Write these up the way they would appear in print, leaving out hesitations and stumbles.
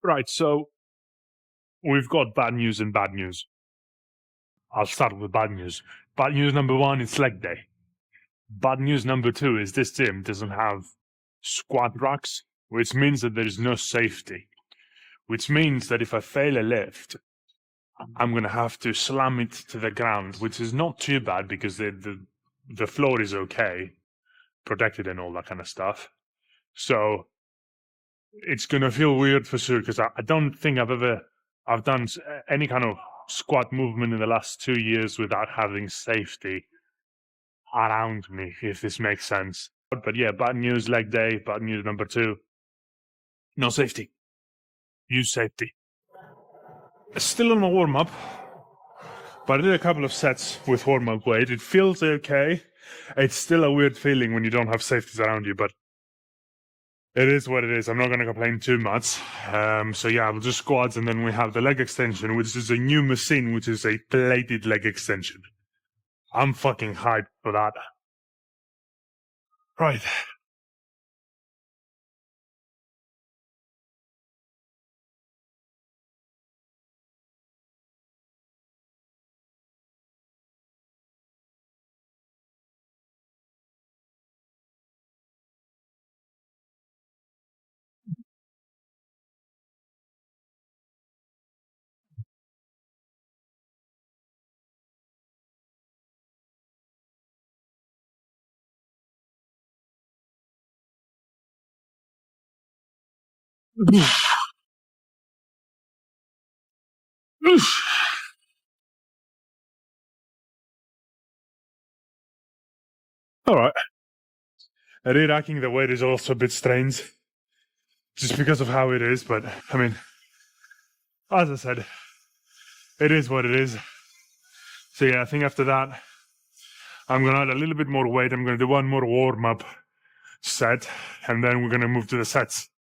Right, so we've got bad news and bad news. I'll start with bad news. Bad news number one, it's leg day. Bad news number two is this gym doesn't have squat racks, which means that there is no safety, which means that if I fail a lift, I'm going to have to slam it to the ground, which is not too bad because the floor is okay, protected and all that kind of stuff. So it's going to feel weird for sure because I don't think I've done any kind of squat movement in the last 2 years without having safety around me, if this makes sense. But yeah, bad news leg day, bad news number two, no safety. Use safety. Still on my warm-up, but I did a couple of sets with warm-up weight. It feels okay. It's still a weird feeling when you don't have safeties around you, but it is what it is. I'm not going to complain too much. So yeah, we'll just squats, and then we have the leg extension, which is a new machine, which is a plated leg extension. I'm fucking hyped for that. Right. All right. Re-racking the weight is also a bit strange, just because of how it is. But I mean, as I said, it is what it is. So yeah, I think after that, I'm gonna add a little bit more weight. I'm gonna do one more warm-up set, and then we're gonna move to the sets.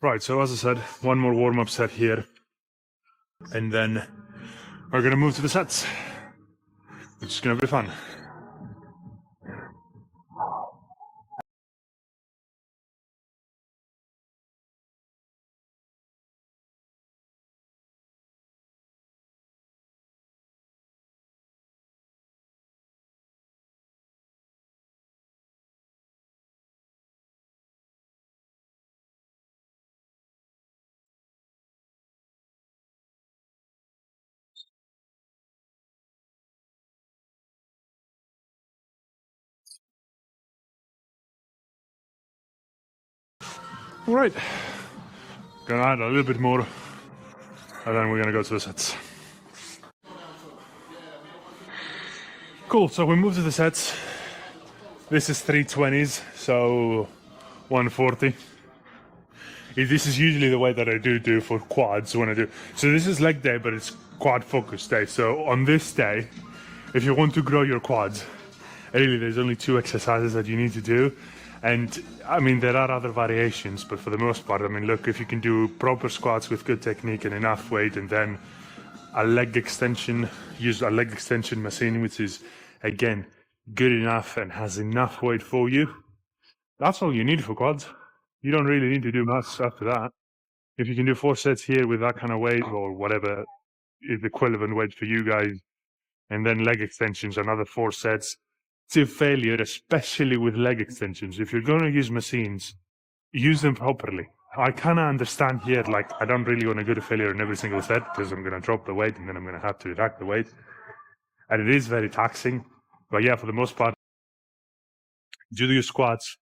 Right. So as I said, one more warm-up set here, and then we're gonna move to the sets, which is gonna be fun. All right. Gonna add a little bit more, and then we're gonna go to the sets. Cool, so we move to the sets. This is 320s, so 140. This is usually the way that I do for quads when I do. So this is leg day, but it's quad focus day. So on this day, if you want to grow your quads, really there's only 2 exercises that you need to do. And I mean, there are other variations, but for the most part, I mean, look, if you can do proper squats with good technique and enough weight, and then a leg extension, use a leg extension machine, which is, again, good enough and has enough weight for you, that's all you need for quads. You don't really need to do much after that. If you can do 4 sets here with that kind of weight, or whatever is equivalent weight for you guys, and then leg extensions, another 4 sets, to failure, especially with leg extensions. If you're going to use machines, use them properly. I kind of understand here, like, I don't really want to go to failure in every single set because I'm going to drop the weight and then I'm going to have to rack the weight. And it is very taxing. But yeah, for the most part, do your squats.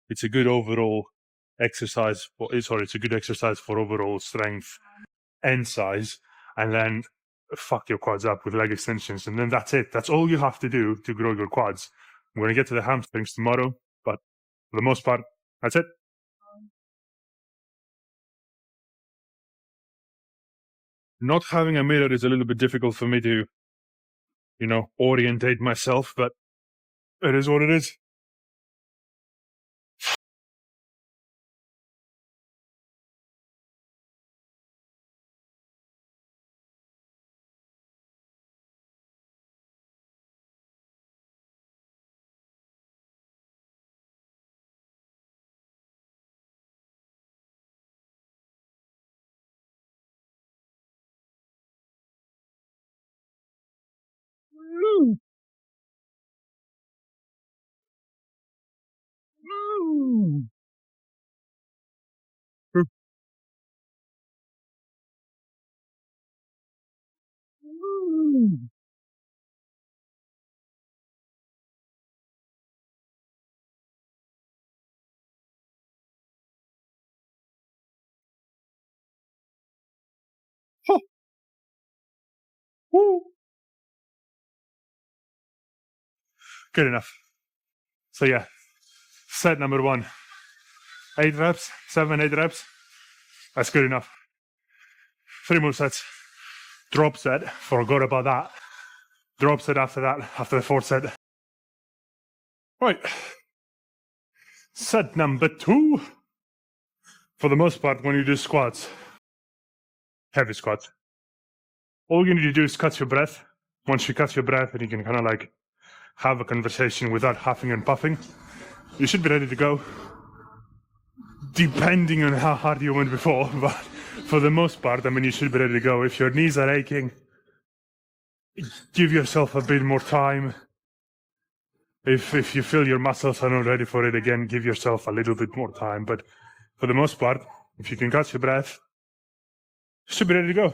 It's a good overall exercise. It's a good exercise for overall strength and size. And then fuck your quads up with leg extensions. And then that's it. That's all you have to do to grow your quads. I'm going to get to the hamstrings tomorrow, but for the most part, that's it. Not having a mirror is a little bit difficult for me to, orientate myself, but it is what it is. Good enough. So yeah, set number 1, 8 reps, 7, 8 reps. That's good enough. 3 more sets. Drop set. Forgot about that. Drop set after that, after the 4th set. Right. Set number 2. For the most part, when you do squats, heavy squats, all you need to do is catch your breath. Once you catch your breath and you can kind of like have a conversation without huffing and puffing, you should be ready to go. Depending on how hard you went before, but for the most part, I mean, you should be ready to go. If your knees are aching, give yourself a bit more time. If you feel your muscles are not ready for it again, give yourself a little bit more time. But for the most part, if you can catch your breath, you should be ready to go.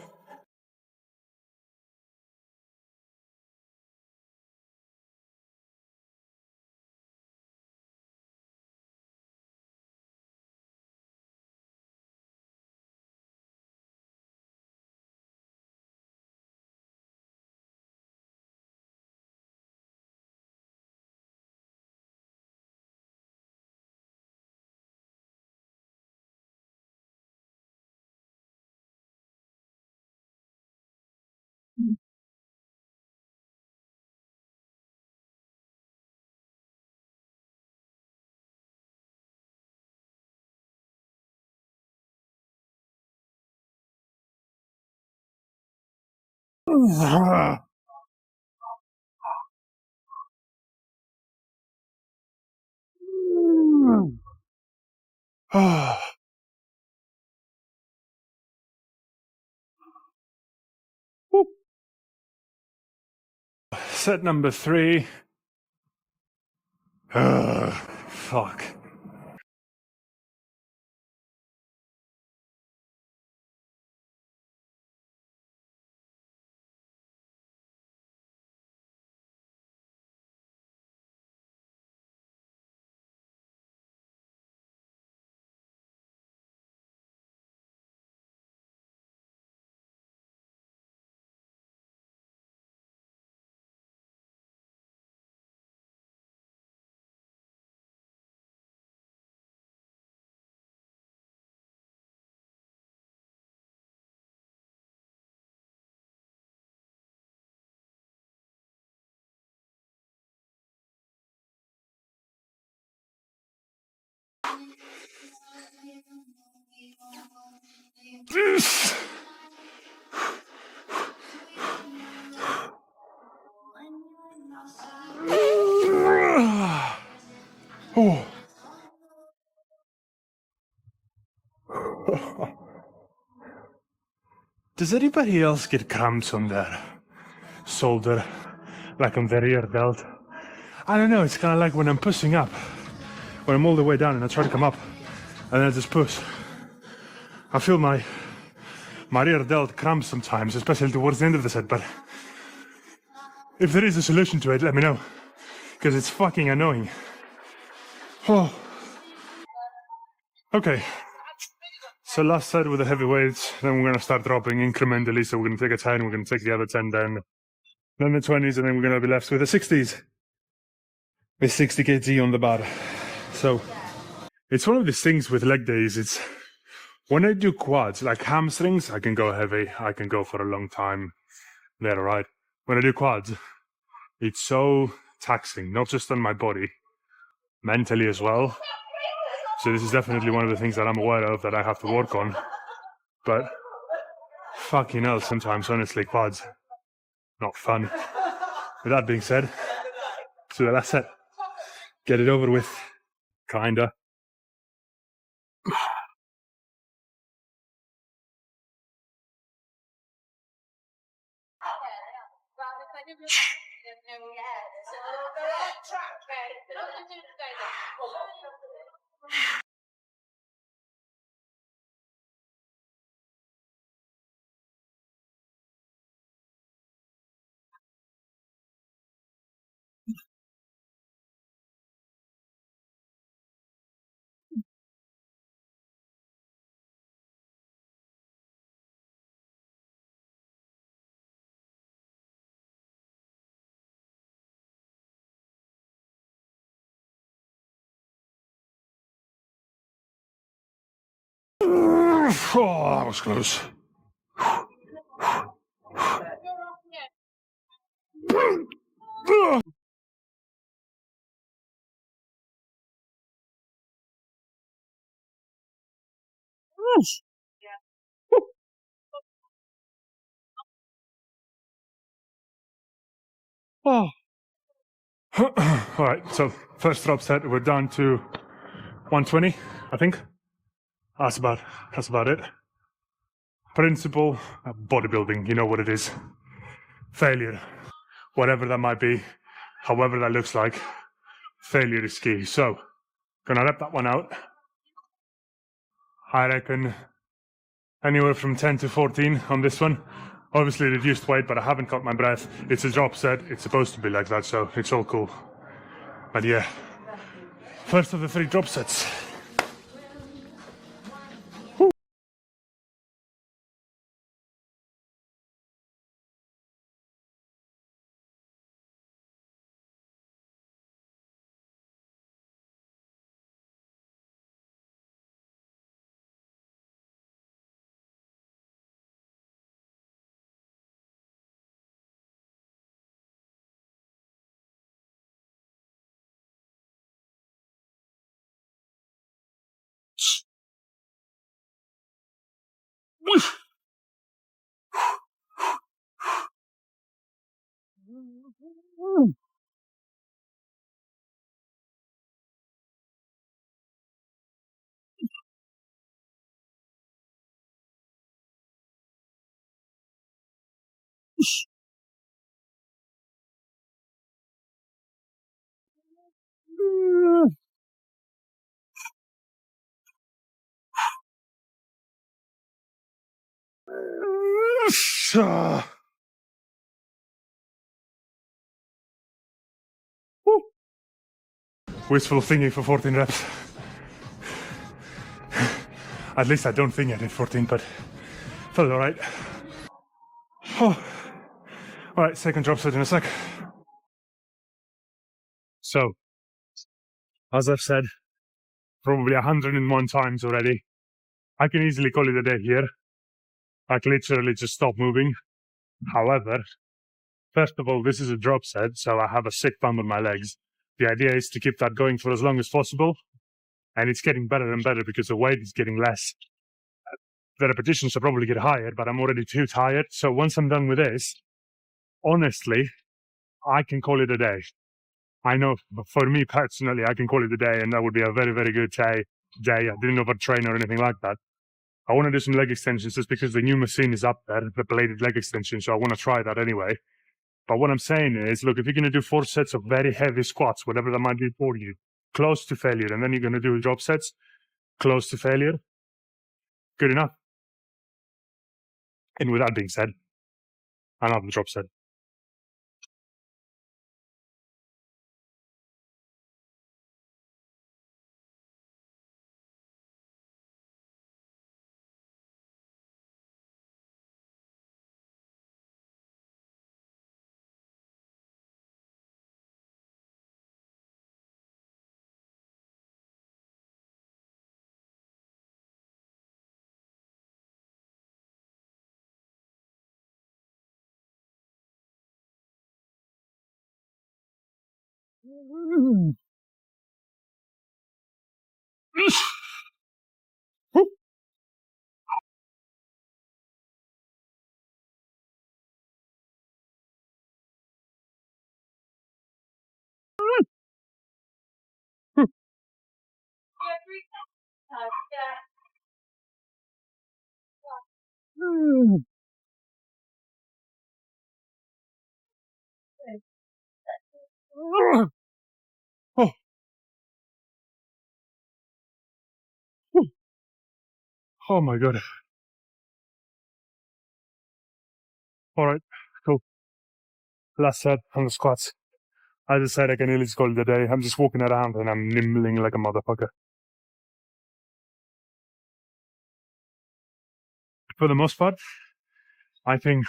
Set number 3. Fuck. Oh. Does anybody else get cramps on their shoulder, like on their rear delt? I don't know, it's kind of like when I'm pushing up, when I'm all the way down and I try to come up, and then I just push. I feel my rear delt cramps sometimes, especially towards the end of the set, but if there is a solution to it, let me know, because it's fucking annoying. Oh. Okay. So last set with the heavy weights, then we're going to start dropping incrementally. So we're going to take a 10, we're going to take the other 10 down, then the 20s, and then we're going to be left with the 60s. With 60 kg on the bar. So it's one of these things with leg days. It's when I do quads, like hamstrings, I can go heavy. I can go for a long time. They're right. When I do quads, it's so taxing, not just on my body, mentally as well. So this is definitely one of the things that I'm aware of that I have to work on. But fucking hell, sometimes, honestly, quads, not fun. With that being said, so that's it. Get it over with, kinda. Oh, that was close. Oh. All right, so first drop set, we're down to 120, I think. That's about it. Principle, bodybuilding, you know what it is. Failure, whatever that might be, however that looks like, failure is key. So, gonna rep that one out. I reckon anywhere from 10 to 14 on this one. Obviously reduced weight, but I haven't caught my breath. It's a drop set, it's supposed to be like that, so it's all cool. But yeah, first of the 3 drop sets. Wistful thingy for 14 reps. At least I don't think I did 14, but felt alright. Oh. Alright, second drop set in a sec. So, as I've said, probably 101 times already, I can easily call it a day here. I can literally just stop moving. However, first of all, this is a drop set, so I have a sick bump on my legs. The idea is to keep that going for as long as possible, and it's getting better and better because the weight is getting less. The repetitions will probably get higher, but I'm already too tired. So once I'm done with this, honestly, I can call it a day. I know for me personally, I can call it a day, and that would be a very, very good day. I didn't overtrain or anything like that. I want to do some leg extensions just because the new machine is up there, the bladed leg extension, so I want to try that anyway. But what I'm saying is, look, if you're going to do 4 sets of very heavy squats, whatever that might be for you, close to failure, and then you're going to do drop sets, close to failure, good enough. And with that being said, another drop set. Oh, oh my god. All right, cool. Last set on the squats. I decided I can really just call it a day. I'm just walking around and I'm nimbling like a motherfucker. For the most part, I think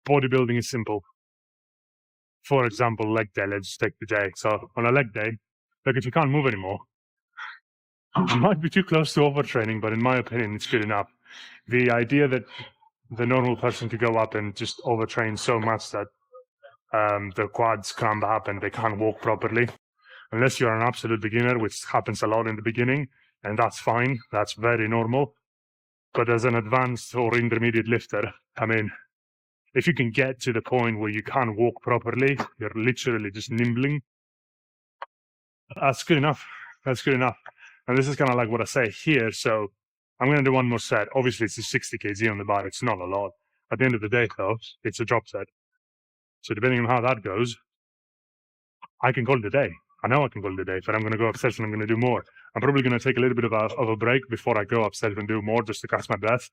bodybuilding is simple. For example, leg day, let's take the day. So on a leg day, look, if you can't move anymore, It might be too close to overtraining, but in my opinion, it's good enough. The idea that the normal person could go up and just overtrain so much that the quads cramp up and they can't walk properly, unless you're an absolute beginner, which happens a lot in the beginning, and that's fine. That's very normal. But as an advanced or intermediate lifter, I mean, if you can get to the point where you can't walk properly, you're literally just nimbling, that's good enough. That's good enough. And this is kind of like what I say here. So I'm going to do one more set. Obviously, it's a 60 kg on the bar. It's not a lot. At the end of the day, though, it's a drop set. So depending on how that goes, I can call it a day. I know I can call it a day, but I'm going to go upstairs and I'm going to do more. I'm probably going to take a little bit of a break before I go upstairs and do more just to catch my breath.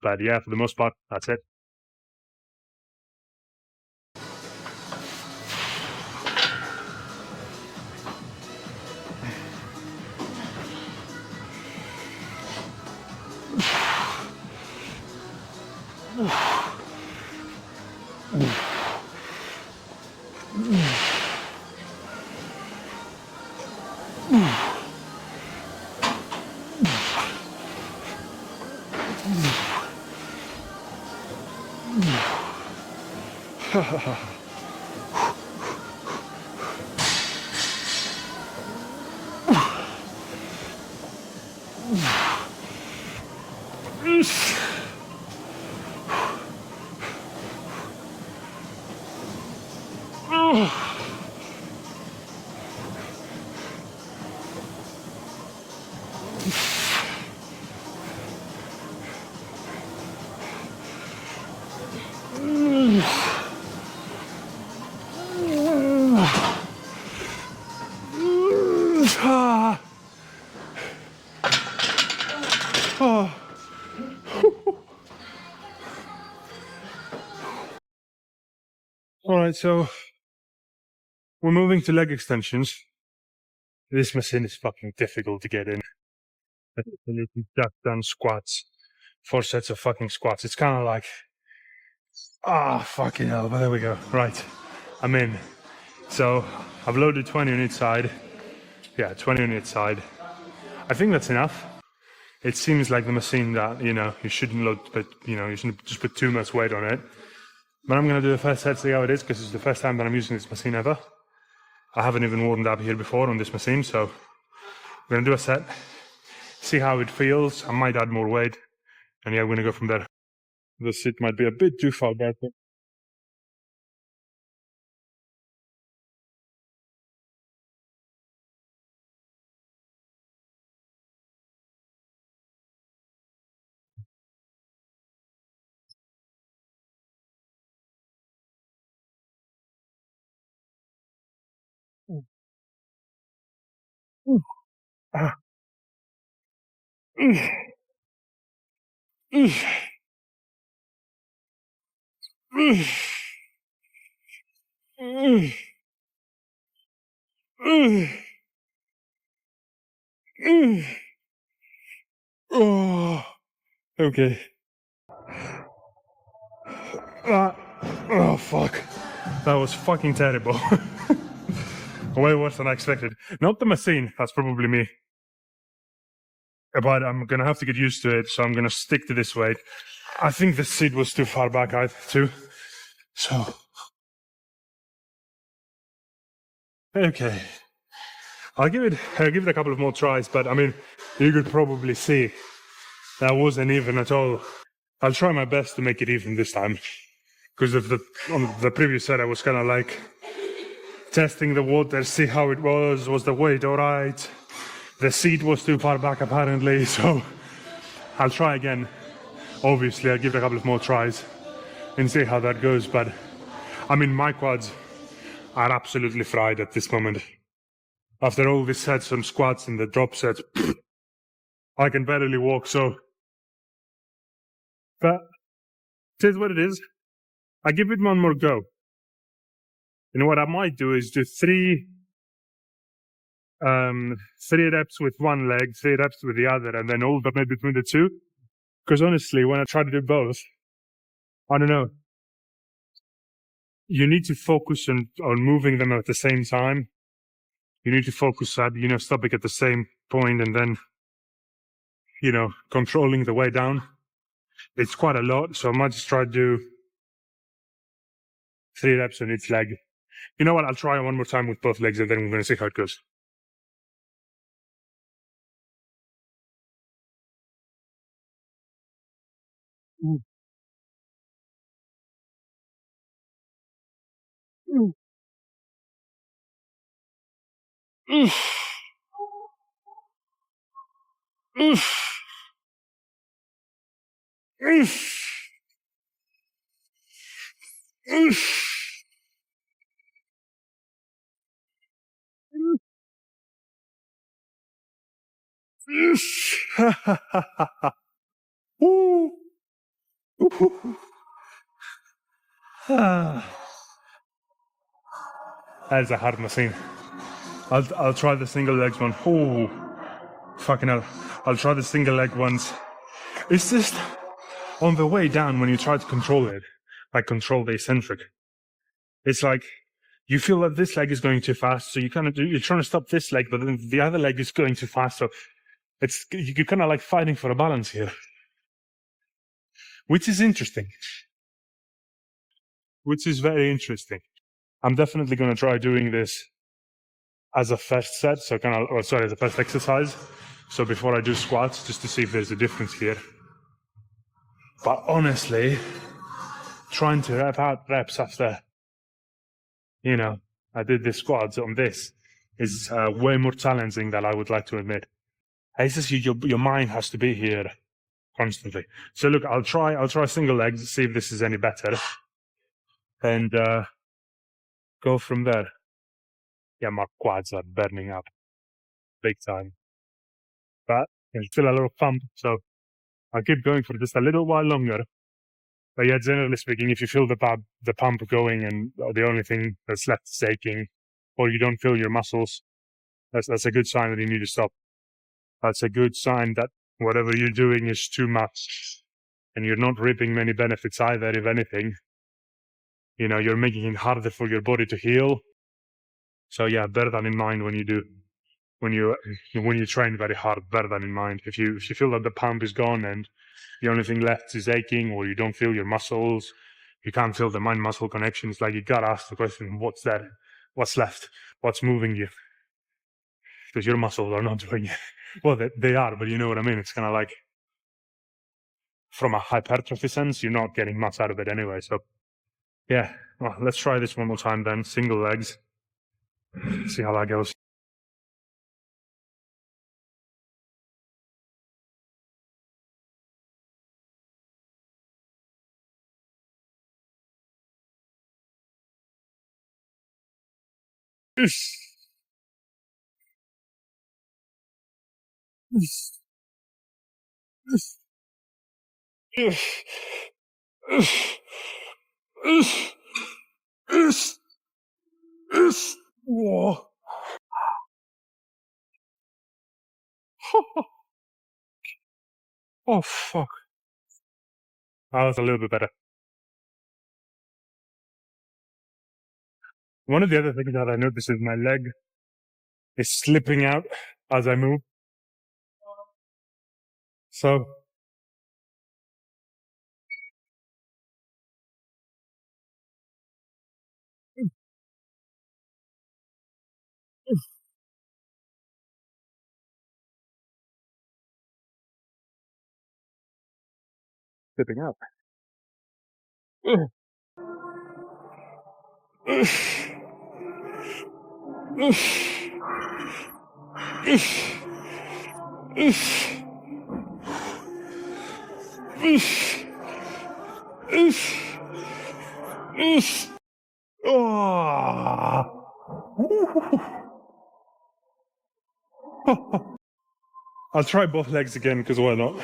But yeah, for the most part, that's it. All right, so we're moving to leg extensions. This machine is fucking difficult to get in. Duck down squats, 4 sets of fucking squats. It's kind of like, fucking hell, but there we go. Right, I'm in. So I've loaded 20 on each side. Yeah, 20 on each side. I think that's enough. It seems like the machine that, you shouldn't load, but, you shouldn't just put too much weight on it. But I'm going to do the first set, see how it is, because it's the first time that I'm using this machine ever. I haven't even warmed up here before on this machine, so we're going to do a set, see how it feels. I might add more weight, and yeah, we're going to go from there. The seat might be a bit too far back. Oh, okay. Oh, fuck. That was fucking terrible. Way worse than I expected. Not the machine, that's probably me. But I'm gonna have to get used to it, so I'm gonna stick to this weight. I think the seat was too far back, too. So. Okay. I'll give it a couple of more tries, but I mean, you could probably see that wasn't even at all. I'll try my best to make it even this time. Because on the previous set, I was kind of like testing the water, see how it was the weight all right? The seat was too far back apparently, so I'll try again. Obviously, I'll give it a couple of more tries and see how that goes, but I mean, my quads are absolutely fried at this moment. After all these sets on squats and the drop sets, I can barely walk, so. But it is what it is. I give it one more go. What I might do is do three reps with one leg, 3 reps with the other, and then alternate between the two. Because honestly, when I try to do both, I don't know. You need to focus on moving them at the same time. You need to focus at, stopping at the same point and then controlling the way down. It's quite a lot, so I might just try to do 3 reps on each leg. You know what? I'll try one more time with both legs, and then we're going to see how it goes. That is a hard machine. I'll try the single legs one. Oh, fucking hell. I'll try the single leg ones. It's just on the way down when you try to control it, like control the eccentric. It's like you feel that this leg is going too fast, so you're trying to stop this leg, but then the other leg is going too fast, so you're kind of like fighting for a balance here, which is interesting. Which is very interesting. I'm definitely going to try doing this as a first set, as a first exercise. So before I do squats, just to see if there's a difference here. But honestly, trying to rep out reps after, I did the squats on this is way more challenging than I would like to admit. It's just your mind has to be here constantly. So look, I'll try single legs, see if this is any better, and go from there. Yeah, my quads are burning up big time, but there's still a lot of pump, so I'll keep going for just a little while longer. But yeah, generally speaking, if you feel the pump going and the only thing that's left is aching, or you don't feel your muscles, that's a good sign that you need to stop. That's a good sign that whatever you're doing is too much, and you're not reaping many benefits either. If anything, you're making it harder for your body to heal. So yeah, bear that in mind when you train very hard. Bear that in mind. If you feel that the pump is gone and the only thing left is aching, or you don't feel your muscles, you can't feel the mind-muscle connection, it's like you gotta ask the question: what's there? What's left? What's moving you? Because your muscles are not doing it. Well, they are, but you know what I mean. It's kind of like, from a hypertrophy sense, you're not getting much out of it anyway. So yeah, well, let's try this one more time then. Single legs. See how that goes. Whoa. Oh, fuck. That was a little bit better. One of the other things that I noticed is my leg is slipping out as I move. So slipping out. I'll try both legs again, because why not?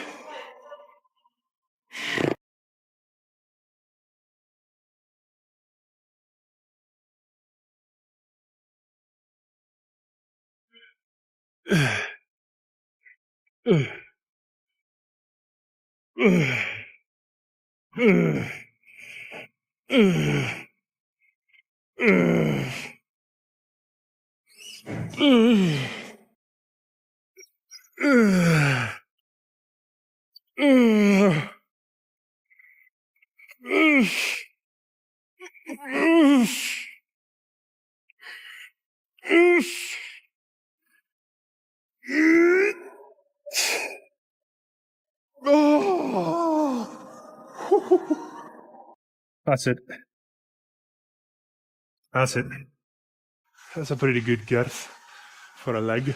That's it. That's it. That's a pretty good girth for a leg.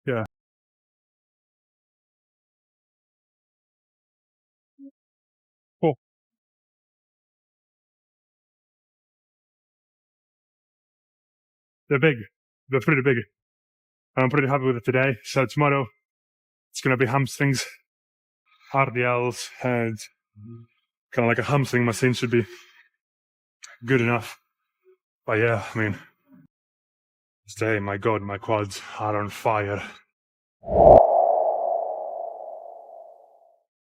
Yeah. Oh, they're big. They're pretty big. I'm pretty happy with it today. So tomorrow it's going to be hamstrings, RDLs, and kind of like a hamstring machine should be good enough. But yeah, I mean, today, my God, my quads are on fire.